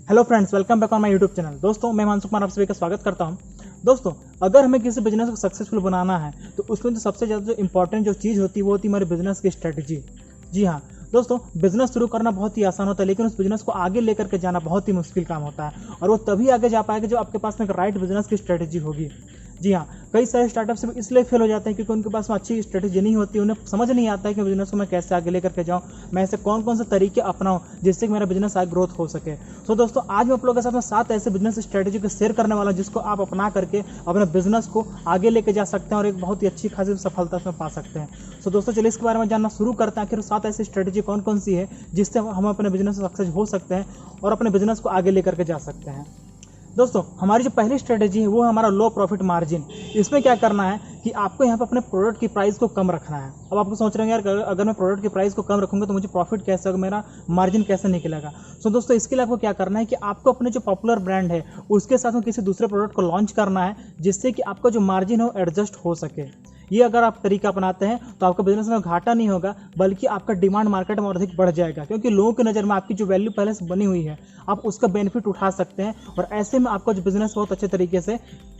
Hello friends, welcome back on my YouTube channel. दोस्तों, मैं मानसु कुमार आप सभी का स्वागत करता हूं। दोस्तों, अगर हमें किसी बिजनेस को सक्सेसफुल बनाना है तो उसमें जो सबसे ज़्यादा जो इंपॉर्टेंट जो चीज़ होती है वो होती है हमारे बिजनेस की स्ट्रेटजी। जी हाँ दोस्तों, बिजनेस शुरू करना बहुत ही आसान होता है, लेकिन उस बिजनेस को आगे लेकर के जाना बहुत ही मुश्किल काम होता है। और वो तभी आगे जा पाएगा जब आपके पास में एक राइट बिजनेस की स्ट्रेटजी होगी। जी हाँ, कई सारे स्टार्टअप्स इसलिए फेल हो जाते हैं क्योंकि उनके पास में अच्छी स्ट्रेटजी नहीं होती। उन्हें समझ नहीं आता है कि बिजनेस को मैं कैसे आगे लेकर के जाऊँ, मैं ऐसे कौन कौन से तरीके अपनाऊँ जिससे कि मेरा बिजनेस आगे ग्रोथ हो सके। तो दोस्तों, आज मैं आप लोगों के साथ में 7 ऐसे बिजनेस स्ट्रेटजी को शेयर करने वाला हूँ जिसको आप अपना करके अपने बिजनेस को आगे लेके जा सकते हैं और एक बहुत ही अच्छी खासी सफलता उसमें पा सकते हैं। तो दोस्तों, चलिए इसके बारे में जानना शुरू करते हैं। आखिर 7 ऐसी स्ट्रेटजी कौन कौन सी है जिससे हम अपने बिजनेस में सक्सेस हो सकते हैं और अपने बिजनेस को आगे लेकर के जा सकते हैं। दोस्तों, हमारी जो पहली स्ट्रेटजी है वो है हमारा लो प्रॉफिट मार्जिन। इसमें क्या करना है कि आपको यहाँ पर अपने प्रोडक्ट की प्राइस को कम रखना है। अब आपको सोच रहे हैं यार, अगर मैं प्रोडक्ट की प्राइस को कम रखूंगा तो मुझे प्रॉफिट कैसे होगा, मेरा मार्जिन कैसे निकलेगा। सो दोस्तों, इसके लिए आपको क्या करना है कि आपको अपने जो पॉपुलर ब्रांड है उसके साथ में किसी दूसरे प्रोडक्ट को लॉन्च करना है जिससे कि आपका जो मार्जिन हो एडजस्ट हो सके। ये अगर आप तरीका अपनाते हैं तो आपका बिजनेस में घाटा नहीं होगा, बल्कि आपका डिमांड मार्केट में और अधिक बढ़ जाएगा, क्योंकि लोगों की नज़र में आपकी जो वैल्यू पहले से बनी हुई है आप उसका बेनिफिट उठा सकते हैं और ऐसे में आपका जो बिजनेस बहुत अच्छे तरीके से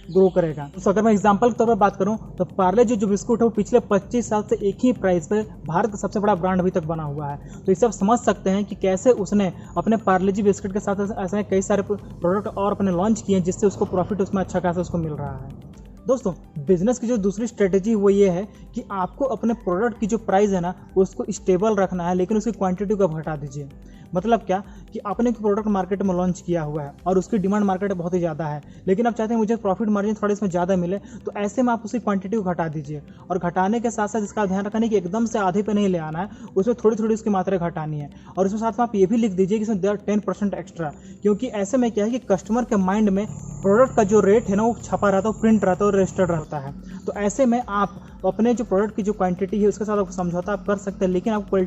ग्रो करेगा। तो अगर मैं एग्जांपल के तौर पर बात करूं तो पार्ले जो बिस्कुट है वो पिछले 25 साल से एक ही प्राइस पे भारत का सबसे बड़ा ब्रांड अभी तक बना हुआ है। तो इससे आप समझ सकते हैं कि कैसे उसने अपने पार्ले जी बिस्कुट के साथ ऐसे कई सारे प्रोडक्ट और अपने लॉन्च किए जिससे उसको प्रॉफिट उसमें अच्छा खासा उसको मिल रहा है। दोस्तों, बिजनेस की जो दूसरी स्ट्रेटजी वो ये है कि आपको अपने प्रोडक्ट की जो प्राइस है ना उसको स्टेबल रखना है, लेकिन उसकी क्वांटिटी को घटा दीजिए। मतलब क्या कि आपने एक प्रोडक्ट मार्केट में लॉन्च किया हुआ है और उसकी डिमांड मार्केट में बहुत ही ज़्यादा है, लेकिन आप चाहते हैं मुझे प्रॉफिट मार्जिन थोड़ा इसमें ज़्यादा मिले, तो ऐसे में आप उसकी क्वांटिटी को घटा दीजिए। और घटाने के साथ साथ इसका ध्यान रखना है कि एकदम से आधे पे नहीं ले आना है, उसमें थोड़ी थोड़ी उसकी मात्रा घटानी है। और उसके साथ में आप ये भी लिख दीजिए कि इसमें 10% एक्स्ट्रा, क्योंकि ऐसे में क्या है कि कस्टमर के माइंड में प्रोडक्ट का जो रेट है ना वो छपा रहता है, प्रिंट रहता है और रजिस्टर्ड रहता है। तो ऐसे में आप अपने जो प्रोडक्ट की जो क्वांटिटी है उसके साथ आपको समझौता आप कर सकते हैं, लेकिन आपके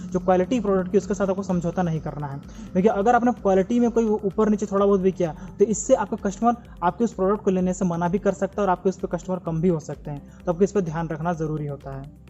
जो क्वालिटी प्रोडक्ट की उसके साथ आपको समझौता नहीं करना है। क्योंकि अगर आपने क्वालिटी में कोई ऊपर नीचे थोड़ा बहुत भी किया तो इससे आपका कस्टमर आपके उस प्रोडक्ट को लेने से मना भी कर सकता है और आपके उस पर कस्टमर कम भी हो सकते हैं। तो आपको इस पर ध्यान रखना ज़रूरी होता है।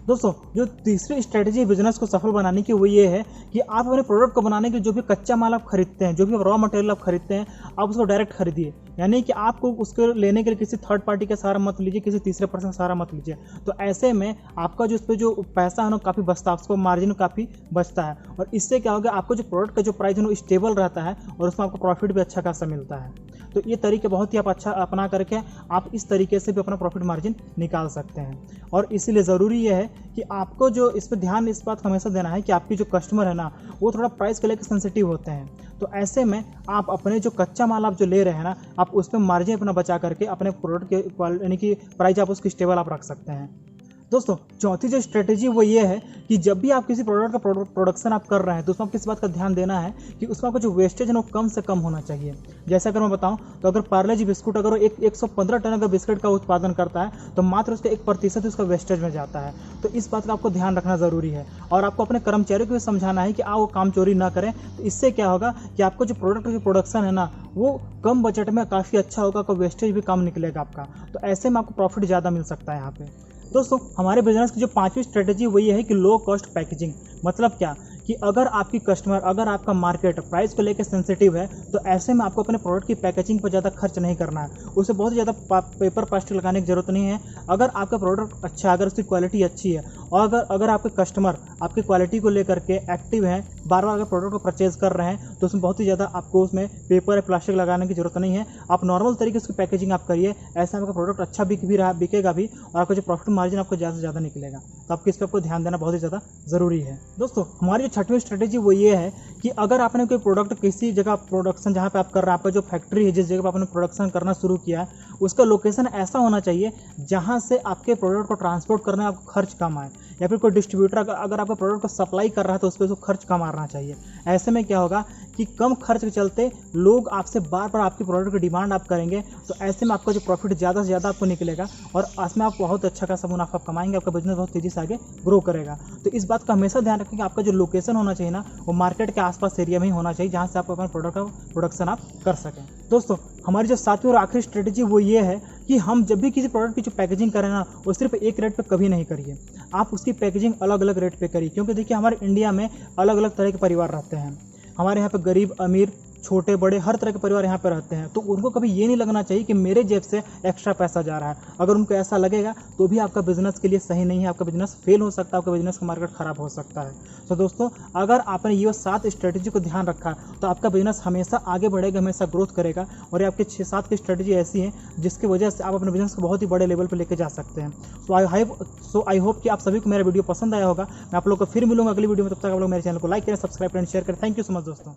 दोस्तों, जो तीसरी स्ट्रेटजी बिजनेस को सफल बनाने की वो ये है कि आप अपने प्रोडक्ट को बनाने के लिए जो भी कच्चा माल आप खरीदते हैं, जो भी रॉ मटेरियल आप खरीदते हैं, आप उसको डायरेक्ट खरीदिए। यानी कि आपको उसको लेने के लिए किसी थर्ड पार्टी का सहारा मत लीजिए, किसी तीसरे पर्सन का सहारा मत लीजिए। तो ऐसे में आपका जो उस पर जो पैसा है ना काफ़ी बचता है, उसको मार्जिन काफ़ी बचता है और इससे क्या होगा, आपको जो प्रोडक्ट का जो प्राइस है वो स्टेबल रहता है और उसमें आपको प्रॉफिट भी अच्छा खासा मिलता है। तो ये तरीके बहुत ही आप अच्छा अपना करके आप इस तरीके से भी अपना प्रॉफिट मार्जिन निकाल सकते हैं। और इसीलिए ज़रूरी ये है कि आपको जो इस पर ध्यान इस बात हमेशा देना है कि आपकी जो कस्टमर है ना वो थोड़ा प्राइस को लेकर सेंसिटिव होते हैं। तो ऐसे में आप अपने जो कच्चा माल आप जो ले रहे हैं ना, आप उस पर मार्जिन अपना बचा करके अपने प्रोडक्ट के यानी कि प्राइस आप उसकी स्टेबल आप रख सकते हैं। दोस्तों, चौथी जो स्ट्रेटजी वो ये है कि जब भी आप किसी प्रोडक्ट का प्रोडक्शन आप कर रहे हैं तो उसमें किस बात का ध्यान देना है कि उसमें आपका जो वेस्टेज है वो कम से कम होना चाहिए। जैसे अगर मैं बताऊं तो अगर पार्ले जी बिस्कुट अगर वो 115 टन अगर बिस्किट का उत्पादन करता है तो मात्र उसका 1% उसका वेस्टेज में जाता है। तो इस बात का आपको ध्यान रखना ज़रूरी है और आपको अपने कर्मचारियों को भी समझाना है कि वो काम चोरी ना करें। तो इससे क्या होगा कि आपको जो प्रोडक्ट की प्रोडक्शन है ना वो कम बजट में काफ़ी अच्छा होगा, आपका वेस्टेज भी कम निकलेगा आपका। तो ऐसे में आपको प्रॉफिट ज़्यादा मिल सकता है यहाँ पे। दोस्तों, हमारे बिजनेस की जो 5वीं स्ट्रेटजी वो ये है कि लो कॉस्ट पैकेजिंग। मतलब क्या कि अगर आपकी कस्टमर, अगर आपका मार्केट प्राइस को लेकर सेंसिटिव है तो ऐसे में आपको अपने प्रोडक्ट की पैकेजिंग पर ज़्यादा खर्च नहीं करना है, उसे बहुत ज़्यादा पेपर प्लास्टिक लगाने की जरूरत नहीं है। अगर आपका प्रोडक्ट अच्छा है, अगर उसकी क्वालिटी अच्छी है और अगर आपके कस्टमर आपकी क्वालिटी को लेकर के एक्टिव हैं, बार बार अगर प्रोडक्ट को परचेज कर रहे हैं तो उसमें बहुत ही ज़्यादा आपको उसमें पेपर या प्लास्टिक लगाने की जरूरत नहीं है। आप नॉर्मल तरीके से पैकेजिंग आप करिए, ऐसे आपका प्रोडक्ट अच्छा बिकेगा भी और आपका जो प्रॉफिट मार्जिन आपको ज़्यादा से ज़्यादा निकलेगा। तो आपको इस पर आपको ध्यान देना बहुत ही ज़्यादा ज़रूरी है। दोस्तों, हमारी जो 6वीं स्ट्रेटजी वो ये है कि अगर आपने कोई प्रोडक्ट किसी जगह प्रोडक्शन जहाँ पे आप कर रहे हैं, आपका जो फैक्ट्री है जिस जगह पे आपने प्रोडक्शन करना शुरू किया है उसका लोकेशन ऐसा होना चाहिए जहाँ से आपके प्रोडक्ट को ट्रांसपोर्ट करने में आपको खर्च कम आए, या फिर कोई डिस्ट्रीब्यूटर अगर आपका प्रोडक्ट को सप्लाई कर रहा है तो उस पर उसको खर्च कम आना चाहिए। ऐसे में क्या होगा कि कम खर्च के चलते लोग आपसे बार बार आपकी प्रोडक्ट की डिमांड आप करेंगे, तो ऐसे में आपका जो प्रॉफिट ज़्यादा से ज़्यादा आपको निकलेगा और इसमें आप बहुत अच्छा खासा मुनाफा कमाएंगे, आपका बिजनेस बहुत तेज़ी से आगे ग्रो करेगा। तो इस बात का हमेशा ध्यान रखें कि आपका जो लोकेशन होना चाहिए ना वो मार्केट के आसपास एरिया में ही होना चाहिए जहाँ से आप अपने प्रोडक्ट का प्रोडक्शन आप कर सकें। दोस्तों, हमारी जो 7वीं और आखिरी स्ट्रेटजी वो ये है कि हम जब भी किसी प्रोडक्ट की जो पैकेजिंग करें ना वो सिर्फ एक रेट पे कभी नहीं करिए, आप उसकी पैकेजिंग अलग अलग रेट पे करिए। क्योंकि देखिए हमारे इंडिया में अलग अलग तरह के परिवार रहते हैं। हमारे यहाँ पे गरीब अमीर छोटे बड़े हर तरह के परिवार यहाँ पे रहते हैं, तो उनको कभी ये नहीं लगना चाहिए कि मेरे जेब से एक्स्ट्रा पैसा जा रहा है। अगर उनको ऐसा लगेगा तो भी आपका बिजनेस के लिए सही नहीं है, आपका बिजनेस फेल हो सकता है, आपका बिजनेस का मार्केट खराब हो सकता है। तो दोस्तों, अगर आपने ये 7 स्ट्रेटेजी को ध्यान रखा तो आपका बिजनेस हमेशा आगे बढ़ेगा, हमेशा ग्रोथ करेगा। और ये आपके 6-7 की स्ट्रेटेजी ऐसी हैं जिसकी वजह से आप अपने बिजनेस को बहुत ही बड़े लेवल पर लेके जा सकते हैं। सो आई होप कि आप सभी को मेरा वीडियो पसंद आया होगा। मैं आप लोग को फिर मिलूंगा अगली वीडियो में, तब तक आप लोग मेरे चैनल को लाइक करें, सब्सक्राइब करें, शेयर करें। थैंक यू सो मच दोस्तों।